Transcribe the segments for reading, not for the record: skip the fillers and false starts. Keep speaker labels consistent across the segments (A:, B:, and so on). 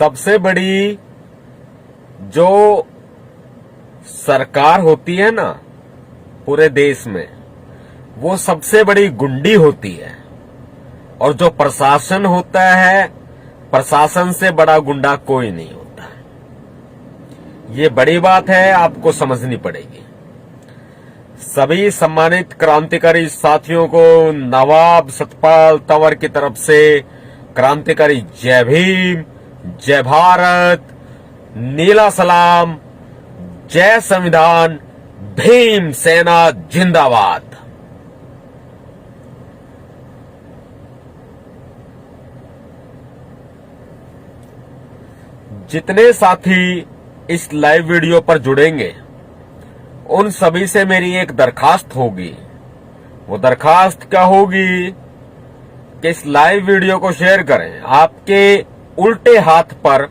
A: सबसे बड़ी जो सरकार होती है ना पूरे देश में, वो सबसे बड़ी गुंडी होती है। और जो प्रशासन होता है, प्रशासन से बड़ा गुंडा कोई नहीं होता। ये बड़ी बात है, आपको समझनी पड़ेगी। सभी सम्मानित क्रांतिकारी साथियों को नवाब सतपाल तंवर की तरफ से क्रांतिकारी जय भीम, जय भारत, नीला सलाम, जय संविधान, भीम सेना जिंदाबाद। जितने साथी इस लाइव वीडियो पर जुड़ेंगे उन सभी से मेरी एक दरखास्त होगी। वो दरखास्त क्या होगी कि इस लाइव वीडियो को शेयर करें। आपके उल्टे हाथ पर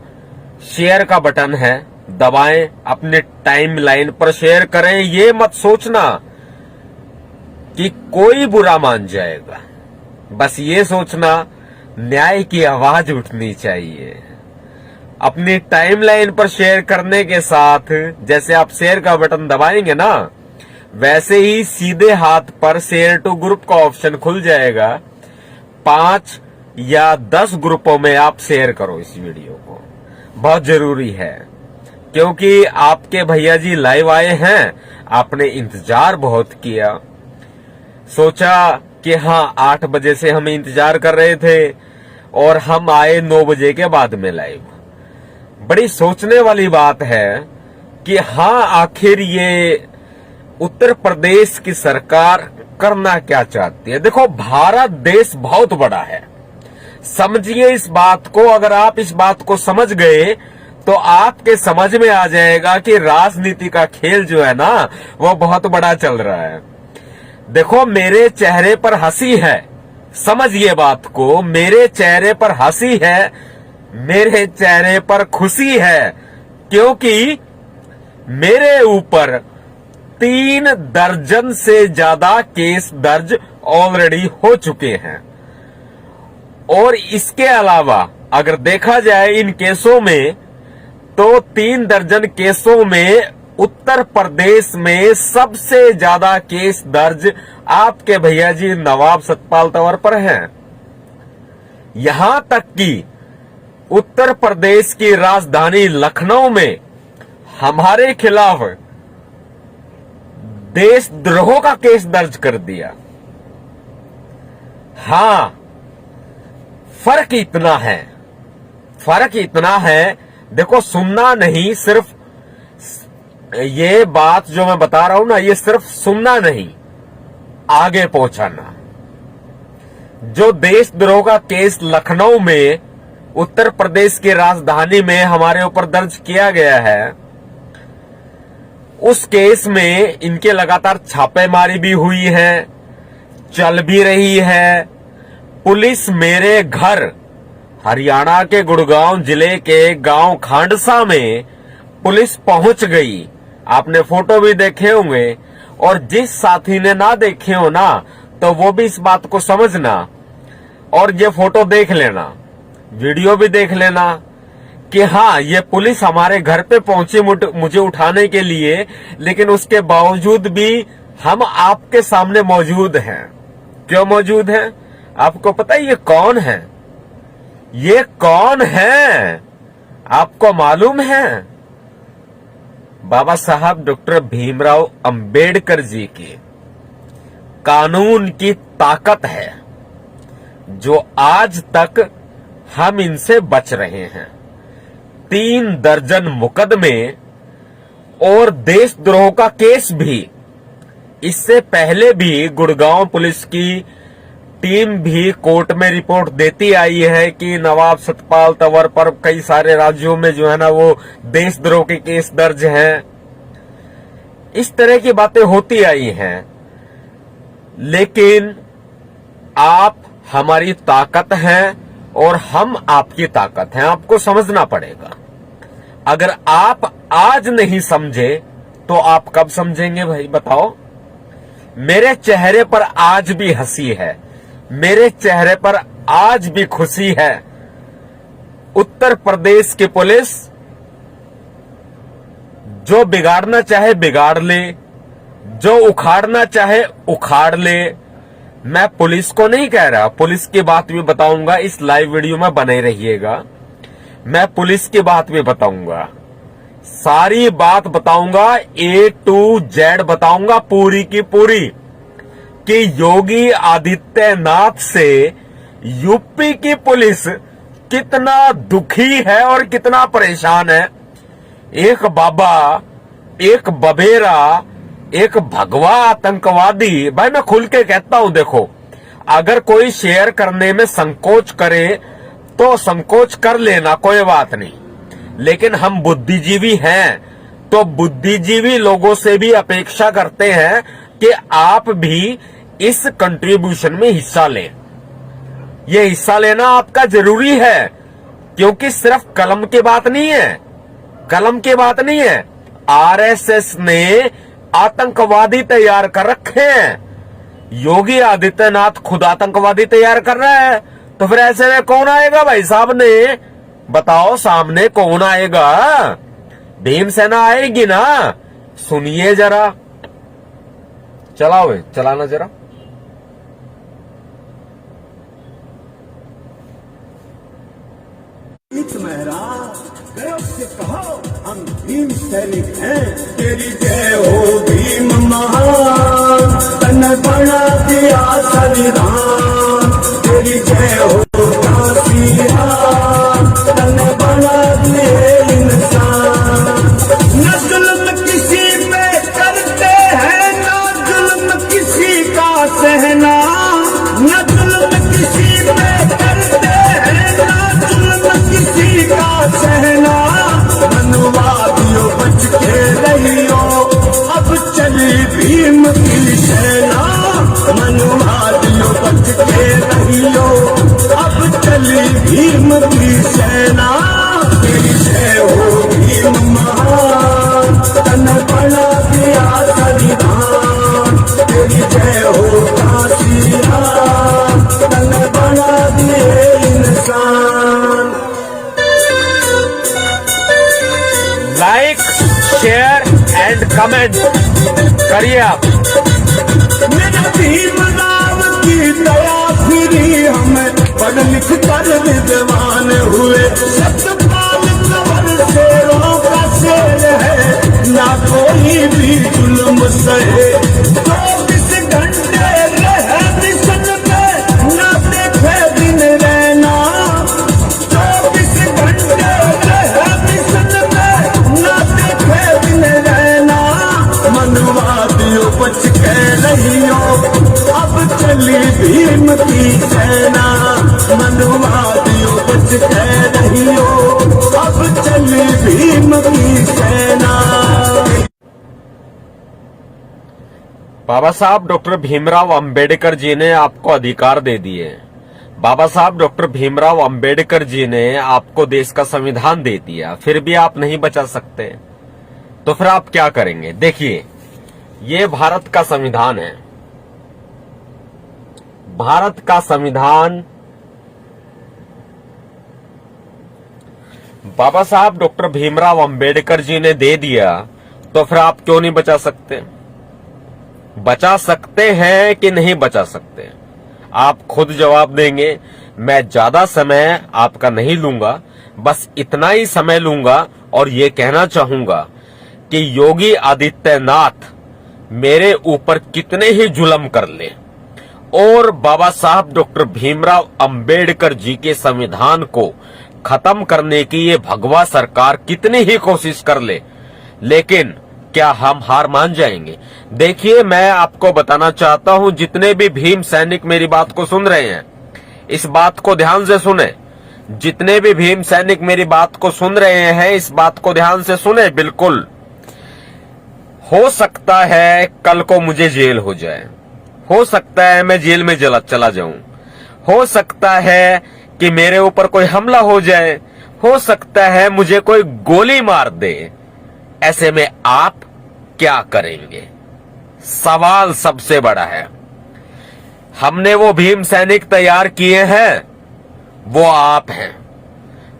A: शेयर का बटन है, दबाएं, अपने टाइमलाइन पर शेयर करें। ये मत सोचना कि कोई बुरा मान जाएगा, बस ये सोचना न्याय की आवाज उठनी चाहिए। अपनी टाइमलाइन पर शेयर करने के साथ जैसे आप शेयर का बटन दबाएंगे ना, वैसे ही सीधे हाथ पर शेयर टू ग्रुप का ऑप्शन खुल जाएगा। 5 या 10 ग्रुपों में आप शेयर करो इस वीडियो को, बहुत जरूरी है। क्योंकि आपके भैया जी लाइव आए हैं, आपने इंतजार बहुत किया, सोचा कि हाँ 8 बजे से हम इंतजार कर रहे थे और हम आए 9 बजे के बाद में लाइव। बड़ी सोचने वाली बात है कि हाँ आखिर ये उत्तर प्रदेश की सरकार करना क्या चाहती है। देखो, भारत देश बहुत बड़ा है, समझिए इस बात को। अगर आप इस बात को समझ गए तो आपके समझ में आ जाएगा कि राजनीति का खेल जो है ना वो बहुत बड़ा चल रहा है। देखो, मेरे चेहरे पर हंसी है, समझिए बात को। मेरे चेहरे पर हंसी है, मेरे चेहरे पर खुशी है, क्योंकि मेरे ऊपर 3 दर्जन से ज्यादा केस दर्ज ऑलरेडी हो चुके हैं। और इसके अलावा अगर देखा जाए इन केसों में, तो 3 दर्जन केसों में उत्तर प्रदेश में सबसे ज्यादा केस दर्ज आपके भैया जी नवाब सतपाल तंवर पर हैं। यहां तक कि उत्तर प्रदेश की राजधानी लखनऊ में हमारे खिलाफ देशद्रोह का केस दर्ज कर दिया। हां, फर्क इतना है, फर्क इतना है। देखो, सुनना नहीं, सिर्फ ये बात जो मैं बता रहा हूं ना, ये सिर्फ सुनना नहीं, आगे पहुंचाना। जो देशद्रोह का केस लखनऊ में उत्तर प्रदेश की राजधानी में हमारे ऊपर दर्ज किया गया है, उस केस में इनके लगातार छापेमारी भी हुई है, चल भी रही है। पुलिस मेरे घर हरियाणा के गुड़गांव जिले के गांव खांडसा में पुलिस पहुंच गई। आपने फोटो भी देखे होंगे, और जिस साथी ने ना देखे हो ना, तो वो भी इस बात को समझना और ये फोटो देख लेना, वीडियो भी देख लेना कि हाँ ये पुलिस हमारे घर पे पहुंची मुझे उठाने के लिए, लेकिन उसके बावजूद भी हम आपके सामने मौजूद हैं। क्यों मौजूद हैं? आपको पता है ये कौन है? ये कौन है आपको मालूम है? बाबा साहब डॉक्टर भीमराव अंबेडकर जी की कानून की ताकत है, जो आज तक हम इनसे बच रहे हैं। 3 दर्जन मुकदमे और देशद्रोह का केस भी। इससे पहले भी गुड़गांव पुलिस की टीम भी कोर्ट में रिपोर्ट देती आई है कि नवाब सतपाल तंवर पर कई सारे राज्यों में जो है ना वो देशद्रोह के केस दर्ज हैं। इस तरह की बातें होती आई हैं, लेकिन आप हमारी ताकत हैं और हम आपकी ताकत हैं। आपको समझना पड़ेगा। अगर आप आज नहीं समझे तो आप कब समझेंगे भाई, बताओ? मेरे चेहरे पर आज भी हंसी है, मेरे चेहरे पर आज भी खुशी है, उत्तर प्रदेश की पुलिस जो बिगाड़ना चाहे बिगाड़ ले, जो उखाड़ना चाहे उखाड़ ले। मैं पुलिस को नहीं कह रहा, पुलिस की बात भी बताऊंगा, इस लाइव वीडियो में बने रहिएगा। मैं पुलिस की बात भी बताऊंगा, सारी बात बताऊंगा, A to Z बताऊंगा पूरी की पूरी, कि योगी आदित्यनाथ से यूपी की पुलिस कितना दुखी है और कितना परेशान है। एक बाबा, एक बबेरा, एक भगवा आतंकवादी, भाई मैं खुल के कहता हूं, देखो अगर कोई शेयर करने में संकोच करे तो संकोच कर लेना, कोई बात नहीं, लेकिन हम बुद्धिजीवी हैं तो बुद्धिजीवी लोगों से भी अपेक्षा करते हैं कि आप भी इस कंट्रीब्यूशन में हिस्सा लें। ये हिस्सा लेना आपका जरूरी है, क्योंकि सिर्फ कलम की बात नहीं है, कलम की बात नहीं है। आरएसएस ने आतंकवादी तैयार कर रखे हैं, योगी आदित्यनाथ खुद आतंकवादी तैयार कर रहा है, तो फिर ऐसे में कौन आएगा भाई साहब ने, बताओ सामने कौन आएगा? भीमसेना आएगी ना। सुनिए जरा, चलाओ, चलाना जरा।
B: कहो हम भीम सैनिक हैं, तेरी जय हो भीम महान, तन बना दिया संविधान, तेरी जय हो काशिया, तन बना दिए इंसान। न जुल्म किसी पे करते हैं, न जुल्म किसी का सहना, न जुल्म किसी पे करते हैं, न जुल्म किसी का सहना। मनुवादियों बच के रहियो, अब चली भीम की सेना, मनुवादियों बच के रहियो, अब चली भीम की सेना। तेरी जय हो भीम महान, तन बना दिया संविधान, तेरी जय हो काशिया, तन बना दिए इंसान।
A: लाइक, शेयर एंड कमेंट करिए आप।
B: मेरा भीमराव की दया फिरी, हमें पढ़ लिख कर विद्वान हुए, सतपाल कंवर शेरों का शेर है, ना कोई भी जुल्म सहे। 24 घंटे रहे मिशन में, ना देखे दिन रहना, 24 घंटे रहे मिशन में, ना देखे दिन रहना। मनुवादियों बच के रहियो, अब चली भीम की सेना, मनुवादियों बच के रहियो, अब चली भीम की सेना।
A: बाबा साहब डॉक्टर भीमराव अंबेडकर जी ने आपको अधिकार दे दिए। बाबा साहब डॉक्टर भीमराव अंबेडकर जी ने आपको देश का संविधान दे दिया, फिर भी आप नहीं बचा सकते, तो फिर आप क्या करेंगे? देखिए, ये भारत का संविधान है, भारत का संविधान बाबा साहब डॉक्टर भीमराव अंबेडकर जी ने दे दिया, तो फिर आप क्यों नहीं बचा सकते? बचा सकते हैं कि नहीं बचा सकते? आप खुद जवाब देंगे। मैं ज्यादा समय आपका नहीं लूंगा, बस इतना ही समय लूंगा और ये कहना चाहूंगा कि योगी आदित्यनाथ मेरे ऊपर कितने ही जुल्म कर ले और बाबा साहब डॉक्टर भीमराव अंबेडकर जी के संविधान को खत्म करने की ये भगवा सरकार कितनी ही कोशिश कर ले, लेकिन क्या हम हार मान जाएंगे? देखिए, मैं आपको बताना चाहता हूं, जितने भी भीम सैनिक मेरी बात को सुन रहे हैं, इस बात को ध्यान से सुने। जितने भी भीम सैनिक मेरी बात को सुन रहे हैं, इस बात को ध्यान से सुने। बिल्कुल हो सकता है कल को मुझे जेल हो जाए, हो सकता है मैं जेल में चला जाऊं, हो सकता है कि मेरे ऊपर कोई हमला हो जाए, हो सकता है मुझे कोई गोली मार दे। ऐसे में आप क्या करेंगे? सवाल सबसे बड़ा है। हमने वो भीम सैनिक तैयार किए हैं, वो आप हैं।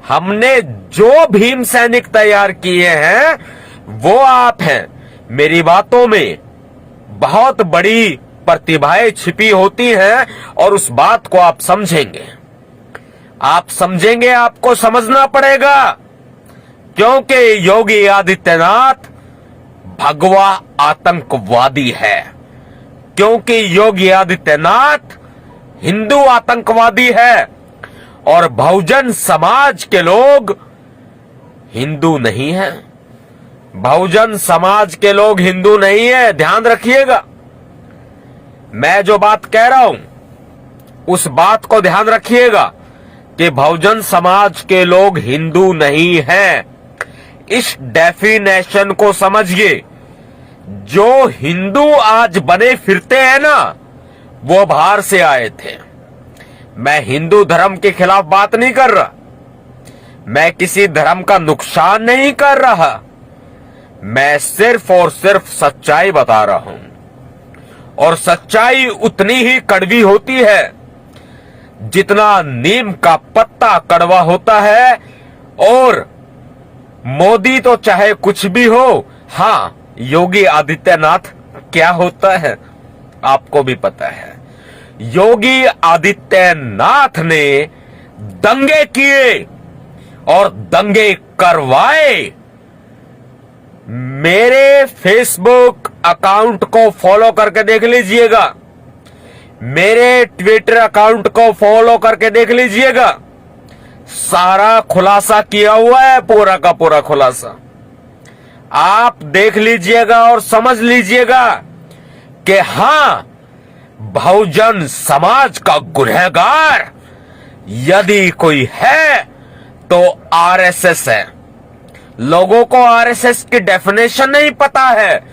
A: हमने जो भीम सैनिक तैयार किए हैं वो आप हैं। मेरी बातों में बहुत बड़ी प्रतिभाएं छिपी होती हैं और उस बात को आप समझेंगे, आपको समझना पड़ेगा, क्योंकि योगी आदित्यनाथ भगवा आतंकवादी है, क्योंकि योगी आदित्यनाथ हिंदू आतंकवादी है और बहुजन समाज के लोग हिंदू नहीं हैं। बहुजन समाज के लोग हिंदू नहीं है, ध्यान रखिएगा। मैं जो बात कह रहा हूं उस बात को ध्यान रखिएगा कि बहुजन समाज के लोग हिंदू नहीं हैं। इस डेफिनेशन को समझिए। जो हिंदू आज बने फिरते हैं ना, वो बाहर से आए थे। मैं हिंदू धर्म के खिलाफ बात नहीं कर रहा, मैं किसी धर्म का नुकसान नहीं कर रहा, मैं सिर्फ और सिर्फ सच्चाई बता रहा हूं। और सच्चाई उतनी ही कड़वी होती है जितना नीम का पत्ता कड़वा होता है। और मोदी तो चाहे कुछ भी हो, हां, योगी आदित्यनाथ क्या होता है आपको भी पता है। योगी आदित्यनाथ ने दंगे किए और दंगे करवाए। मेरे फेसबुक अकाउंट को फॉलो करके देख लीजिएगा, मेरे ट्विटर अकाउंट को फॉलो करके देख लीजिएगा। सारा खुलासा किया हुआ है, पूरा का पूरा खुलासा आप देख लीजिएगा और समझ लीजिएगा कि हां, बहुजन समाज का गुनहगार यदि कोई है तो आरएसएस है। लोगों को आरएसएस की डेफिनेशन नहीं पता है,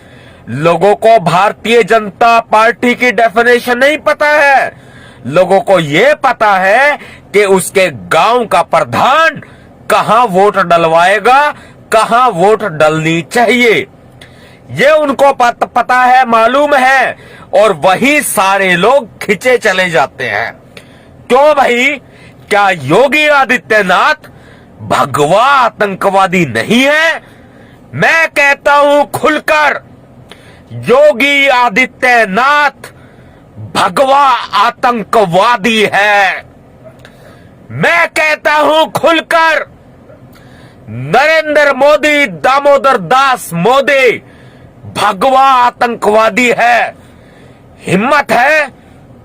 A: लोगों को भारतीय जनता पार्टी की डेफिनेशन नहीं पता है। लोगों को यह पता है कि उसके गांव का प्रधान कहां वोट डलवाएगा, कहां वोट डलनी चाहिए, ये उनको पता है, मालूम है। और वही सारे लोग खिंचे चले जाते हैं। क्यों भाई? क्या योगी आदित्यनाथ भगवा आतंकवादी नहीं है? मैं कहता हूं खुलकर, योगी आदित्यनाथ भगवा आतंकवादी है। मैं कहता हूं खुलकर, नरेंद्र मोदी, दामोदर दास मोदी भगवा आतंकवादी है। हिम्मत है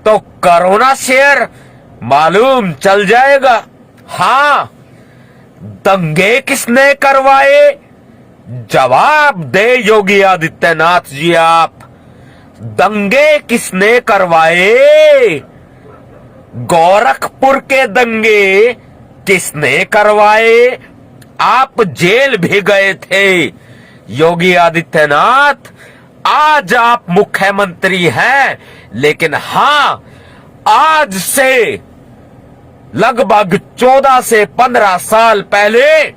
A: तो करो ना शेयर, मालूम चल जाएगा। हां, दंगे किसने करवाए? जवाब दे योगी आदित्यनाथ जी आप, दंगे किसने करवाए? गोरखपुर के दंगे किसने करवाए? आप जेल भी गए थे योगी आदित्यनाथ। आज आप मुख्यमंत्री हैं, लेकिन हां, आज से लगभग 14 से 15 साल पहले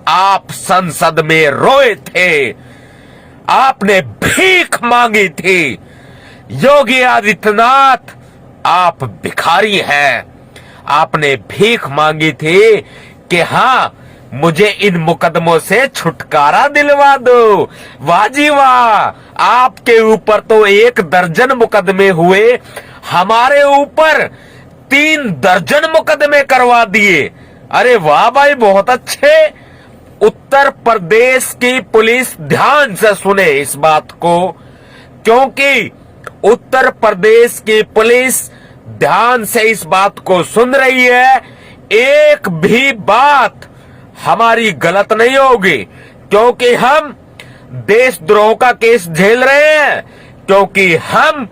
A: आप संसद में रोए थे, आपने भीख मांगी थी। योगी आदित्यनाथ, आप भिखारी हैं। आपने भीख मांगी थी कि हां, मुझे इन मुकदमों से छुटकारा दिलवा दो। वाह जी वाह, आपके ऊपर तो 1 दर्जन मुकदमे हुए, हमारे ऊपर 3 दर्जन मुकदमे करवा दिए। अरे वाह भाई, बहुत अच्छे। उत्तर प्रदेश की पुलिस, ध्यान से सुने इस बात को, क्योंकि उत्तर प्रदेश की पुलिस ध्यान से इस बात को सुन रही है। एक भी बात हमारी गलत नहीं होगी, क्योंकि हम देशद्रोह का केस झेल रहे हैं, क्योंकि हम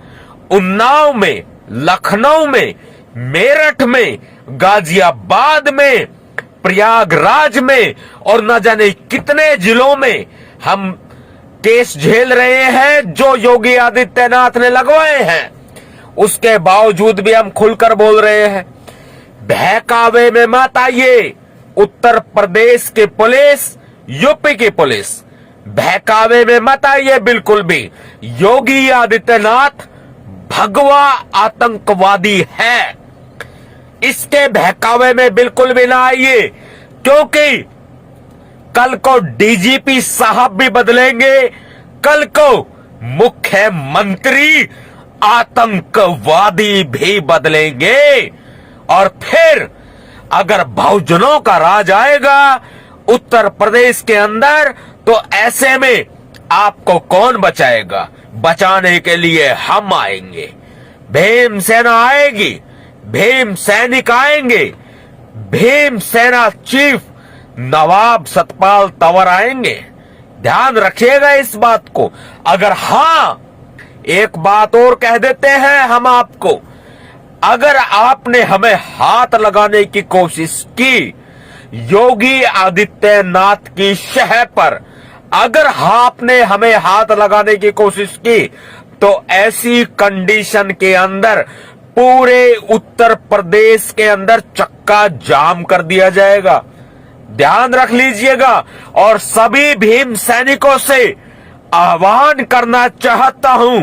A: उन्नाव में, लखनऊ में, मेरठ में, गाजियाबाद में, प्रयागराज में और न जाने कितने जिलों में हम केस झेल रहे हैं जो योगी आदित्यनाथ ने लगवाए हैं। उसके बावजूद भी हम खुलकर बोल रहे हैं। बहकावे में मत आइए उत्तर प्रदेश की पुलिस, यूपी की पुलिस, बहकावे में मत आइए बिल्कुल भी। योगी आदित्यनाथ भगवा आतंकवादी है, इसके बहकावे में बिल्कुल भी ना आइए, क्योंकि कल को डीजीपी साहब भी बदलेंगे, कल को मुख्यमंत्री आतंकवादी भी बदलेंगे, और फिर अगर बहुजनों का राज आएगा उत्तर प्रदेश के अंदर, तो ऐसे में आपको कौन बचाएगा? बचाने के लिए हम आएंगे, भीम सेना आएगी, भीम सैनिक आएंगे, भीम सेना चीफ नवाब सतपाल तंवर आएंगे। ध्यान रखिएगा इस बात को। अगर हां, एक बात और कह देते हैं हम आपको, अगर आपने हमें हाथ लगाने की कोशिश की योगी आदित्यनाथ की शह पर, अगर आपने हमें हाथ लगाने की कोशिश की, तो ऐसी कंडीशन के अंदर पूरे उत्तर प्रदेश के अंदर चक्का जाम कर दिया जाएगा। ध्यान रख लीजिएगा। और सभी भीम सैनिकों से आह्वान करना चाहता हूं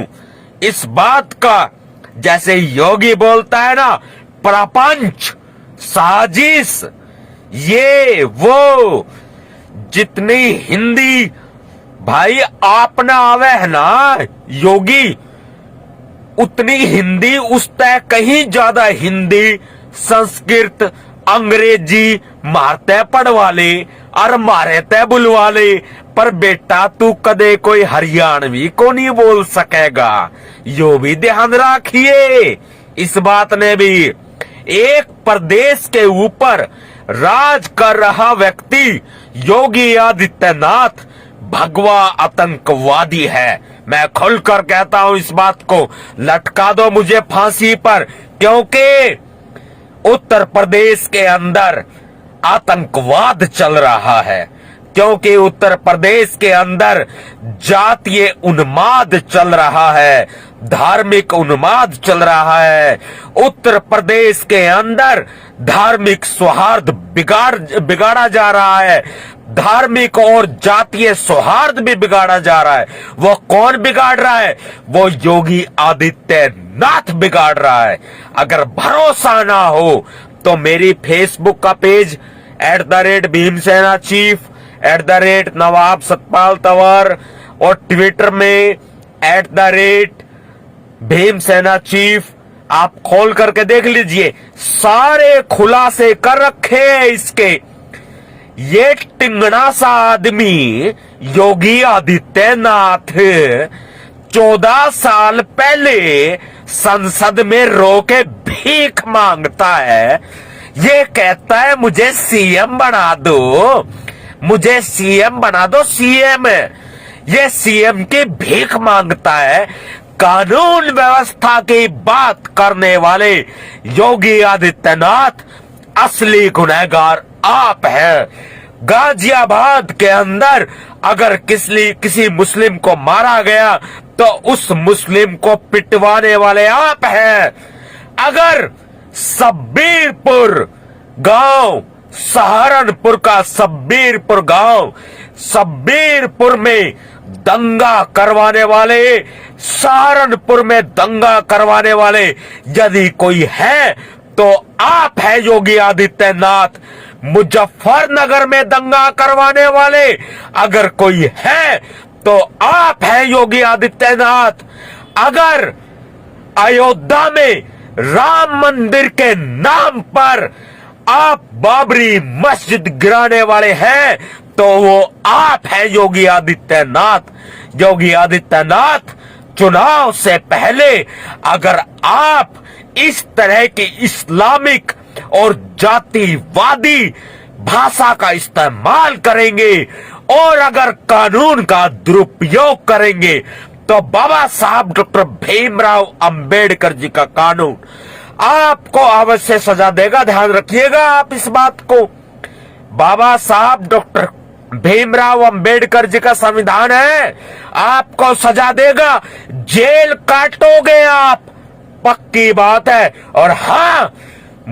A: इस बात का, जैसे योगी बोलता है ना, प्रपंच, साजिश, ये वो, जितनी हिंदी भाई आपने आवे है ना योगी, उतनी हिंदी उस तय कहीं ज्यादा हिंदी, संस्कृत, अंग्रेजी मारते पढ़वाले और मारे तय बुलवाले, पर बेटा तू कदे कोई हरियाणवी को नहीं बोल सकेगा। यो भी ध्यान रखिए इस बात ने भी। एक प्रदेश के ऊपर राज कर रहा व्यक्ति योगी आदित्यनाथ भगवा आतंकवादी है। मैं खुलकर कहता हूं इस बात को, लटका दो मुझे फांसी पर, क्योंकि उत्तर प्रदेश के अंदर आतंकवाद चल रहा है, क्योंकि उत्तर प्रदेश के अंदर जातीय उन्माद चल रहा है, धार्मिक उन्माद चल रहा है। उत्तर प्रदेश के अंदर धार्मिक सौहार्द बिगाड़ा जा रहा है, धार्मिक और जातीय सौहार्द भी बिगाड़ा जा रहा है। वो कौन बिगाड़ रहा है? वो योगी आदित्यनाथ बिगाड़ रहा है। अगर भरोसा ना हो तो मेरी फेसबुक का पेज @भीमसेना चीफ, @नवाब सतपाल तंवर, और ट्विटर में @भीमसेना चीफ, आप खोल करके देख लीजिए। सारे खुलासे कर रखे हैं इसके। ये टिंगड़ा सा आदमी योगी आदित्यनाथ 14 साल पहले संसद में रो के भीख मांगता है। ये कहता है मुझे सीएम बना दो, मुझे सीएम बना दो, सीएम। ये सीएम की भीख मांगता है। कानून व्यवस्था की बात करने वाले योगी आदित्यनाथ असली गुनहगार आप हैं। गाजियाबाद के अंदर अगर किसी मुस्लिम को मारा गया तो उस मुस्लिम को पिटवाने वाले आप हैं। अगर सब्बीरपुर गांव, सहारनपुर का सब्बीरपुर गांव, सब्बीरपुर में दंगा करवाने वाले, सहारनपुर में दंगा करवाने वाले यदि कोई है तो आप है योगी आदित्यनाथ। मुजफ्फरनगर में दंगा करवाने वाले अगर कोई है तो आप है योगी आदित्यनाथ। अगर अयोध्या में राम मंदिर के नाम पर आप बाबरी मस्जिद गिराने वाले हैं तो वो आप है योगी आदित्यनाथ। योगी आदित्यनाथ, चुनाव से पहले अगर आप इस तरह की इस्लामिक और जातिवादी भाषा का इस्तेमाल करेंगे और अगर कानून का दुरुपयोग करेंगे तो बाबा साहब डॉक्टर भीमराव अंबेडकर जी का कानून आपको अवश्य सजा देगा। ध्यान रखिएगा आप इस बात को। बाबा साहब डॉक्टर भीमराव अंबेडकर जी का संविधान है, आपको सजा देगा, जेल काटोगे आप, पक्की बात है। और हां,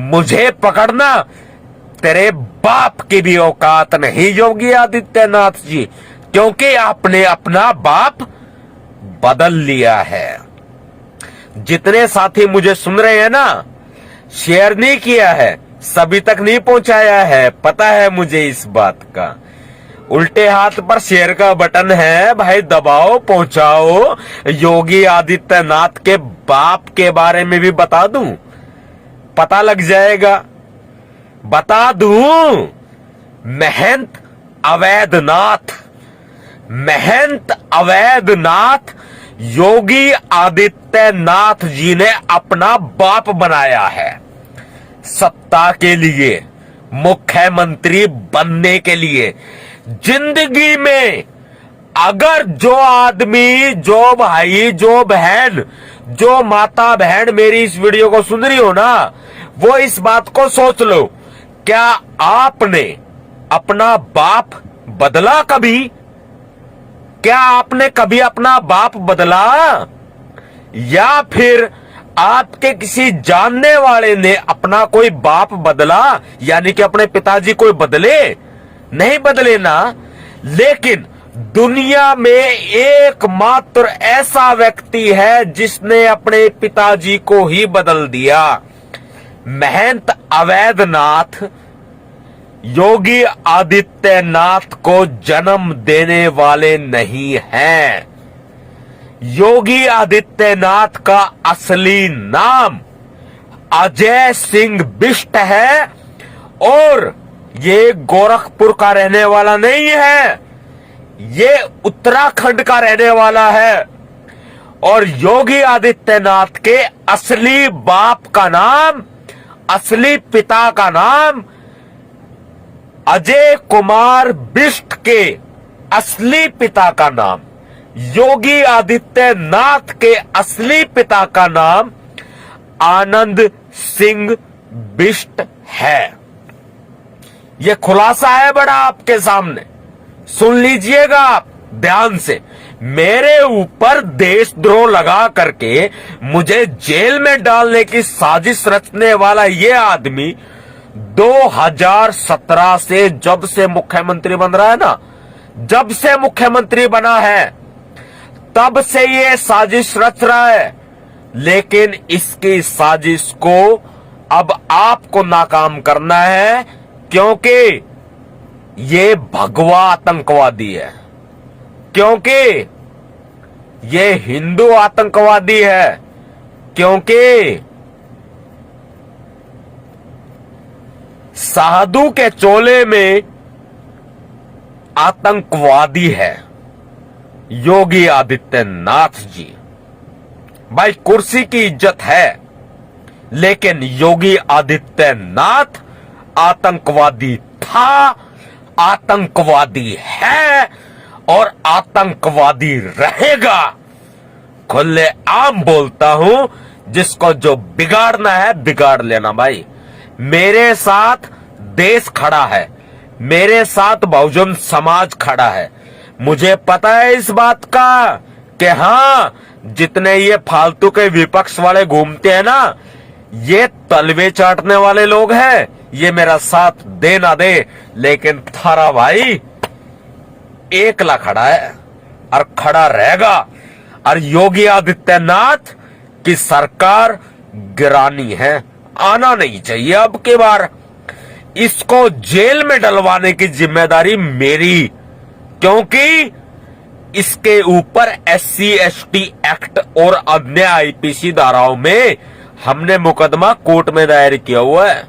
A: मुझे पकड़ना तेरे बाप की भी औकात नहीं योगी आदित्यनाथ जी, क्योंकि आपने अपना बाप बदल लिया है। जितने साथी मुझे सुन रहे हैं ना, शेयर नहीं किया है, सभी तक नहीं पहुंचाया है, पता है मुझे इस बात का। उल्टे हाथ पर शेयर का बटन है भाई, दबाओ, पहुंचाओ। योगी आदित्यनाथ के बाप के बारे में भी बता दूं, पता लग जाएगा। बता दूं, महंत अवैधनाथ, महंत अवैधनाथ योगी आदित्यनाथ जी ने अपना बाप बनाया है सत्ता के लिए, मुख्यमंत्री बनने के लिए। जिंदगी में अगर जो आदमी, जो भाई, जो बहन, जो माता बहन मेरी इस वीडियो को सुन रही हो ना, वो इस बात को सोच लो, क्या आपने अपना बाप बदला कभी? क्या आपने कभी अपना बाप बदला? या फिर आपके किसी जानने वाले ने अपना कोई बाप बदला, यानी कि अपने पिताजी कोई बदले? नहीं बदले ना। लेकिन दुनिया में एकमात्र ऐसा व्यक्ति है जिसने अपने पिताजी को ही बदल दिया। महंत अवैधनाथ योगी आदित्यनाथ को जन्म देने वाले नहीं हैं। योगी आदित्यनाथ का असली नाम अजय सिंह बिष्ट है और ये गोरखपुर का रहने वाला नहीं है, ये उत्तराखंड का रहने वाला है। और योगी आदित्यनाथ के असली बाप का नाम, असली पिता का नाम, अजय कुमार बिष्ट के असली पिता का नाम, योगी आदित्यनाथ के असली पिता का नाम आनंद सिंह बिष्ट है। यह खुलासा है बड़ा आपके सामने, सुन लीजिएगा आप ध्यान से। मेरे ऊपर देशद्रोह लगा करके मुझे जेल में डालने की साजिश रचने वाला यह आदमी 2017 से, जब से मुख्यमंत्री बन रहा है ना, जब से मुख्यमंत्री बना है तब से ये साजिश रच रहा है। लेकिन इसकी साजिश को अब आपको नाकाम करना है, क्योंकि ये भगवा आतंकवादी है, क्योंकि ये हिंदू आतंकवादी है, क्योंकि साधु के चोले में आतंकवादी है योगी आदित्यनाथ जी। भाई कुर्सी की इज्जत है, लेकिन योगी आदित्यनाथ आतंकवादी था, आतंकवादी है और आतंकवादी रहेगा। खुले आम बोलता हूं, जिसको जो बिगाड़ना है बिगाड़ लेना भाई। मेरे साथ देश खड़ा है, मेरे साथ बहुजन समाज खड़ा है। मुझे पता है इस बात का कि हां, जितने ये फालतू के विपक्ष वाले घूमते हैं ना, ये तलवे चाटने वाले लोग हैं, ये मेरा साथ दे ना दे, लेकिन थारा भाई एकला खड़ा है और खड़ा रहेगा। और योगी आदित्यनाथ की सरकार गिरानी है, आना नहीं चाहिए अब की बार। इसको जेल में डलवाने की जिम्मेदारी मेरी, क्योंकि इसके ऊपर SC ST एक्ट और अन्य IPC धाराओं में हमने मुकदमा कोर्ट में दायर किया हुआ है,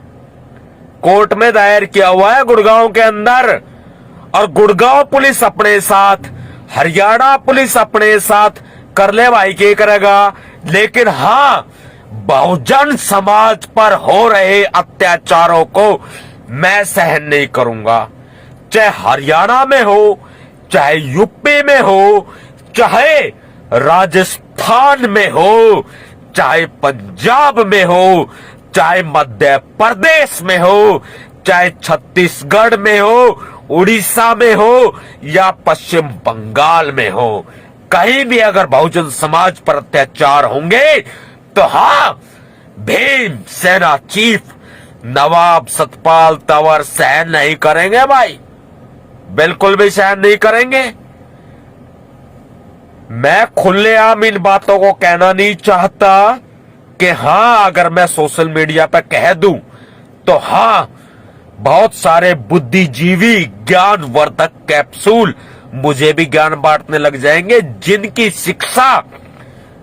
A: कोर्ट में दायर किया हुआ है गुड़गांव के अंदर। और गुड़गांव पुलिस अपने साथ, हरियाणा पुलिस अपने साथ कर ले भाई, क्या करेगा। लेकिन हां, बहुजन समाज पर हो रहे अत्याचारों को मैं सहन नहीं करूंगा, चाहे हरियाणा में हो, चाहे यूपी में हो, चाहे राजस्थान में हो, चाहे पंजाब में हो, चाहे मध्य प्रदेश में हो, चाहे छत्तीसगढ़ में हो, उड़ीसा में हो या पश्चिम बंगाल में हो। कहीं भी अगर बहुजन समाज पर अत्याचार होंगे तो हां, भीम सेना चीफ नवाब सतपाल तंवर सहन नहीं करेंगे भाई, बिल्कुल भी सहन नहीं करेंगे। मैं खुलेआम इन बातों को कहना नहीं चाहता कि हां, अगर मैं सोशल मीडिया पर कह दूं तो हाँ, बहुत सारे बुद्धिजीवी ज्ञानवर्धक कैप्सूल मुझे भी ज्ञान बांटने लग जाएंगे, जिनकी शिक्षा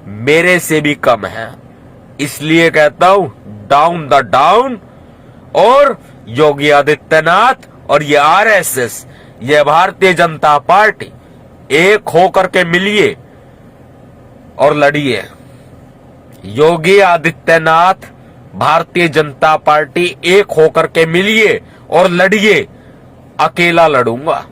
A: मेरे से भी कम है। इसलिए कहता हूं, डाउन द डाउन। और योगी आदित्यनाथ और ये आरएसएस, ये भारतीय जनता पार्टी, एक होकर के मिलिए और लड़िए। योगी आदित्यनाथ, भारतीय जनता पार्टी, एक होकर के मिलिए और लड़िए। अकेला लड़ूंगा।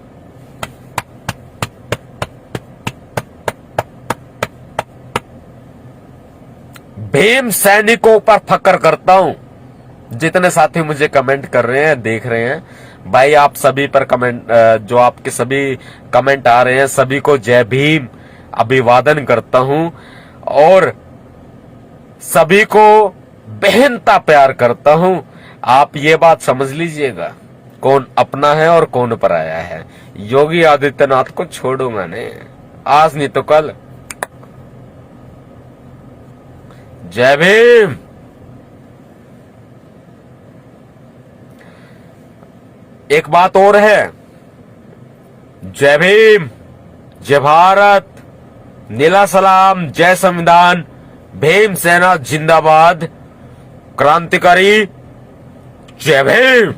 A: भीम सैनिकों पर फक्र करता हूं। जितने साथी मुझे कमेंट कर रहे हैं, देख रहे हैं, भाई आप सभी पर कमेंट, जो आपके सभी कमेंट आ रहे हैं, सभी को जय भीम अभिवादन करता हूं और सभी को बेहनता प्यार करता हूं। आप ये बात समझ लीजिएगा, कौन अपना है और कौन पराया है। योगी आदित्यनाथ को छोड़ूंगा नहीं, आज नहीं तो कल। जय भीम। एक बात और है, जय भीम, जय भारत, नीला सलाम, जय संविधान, भीम सेना जिंदाबाद, क्रांतिकारी, जय भीम।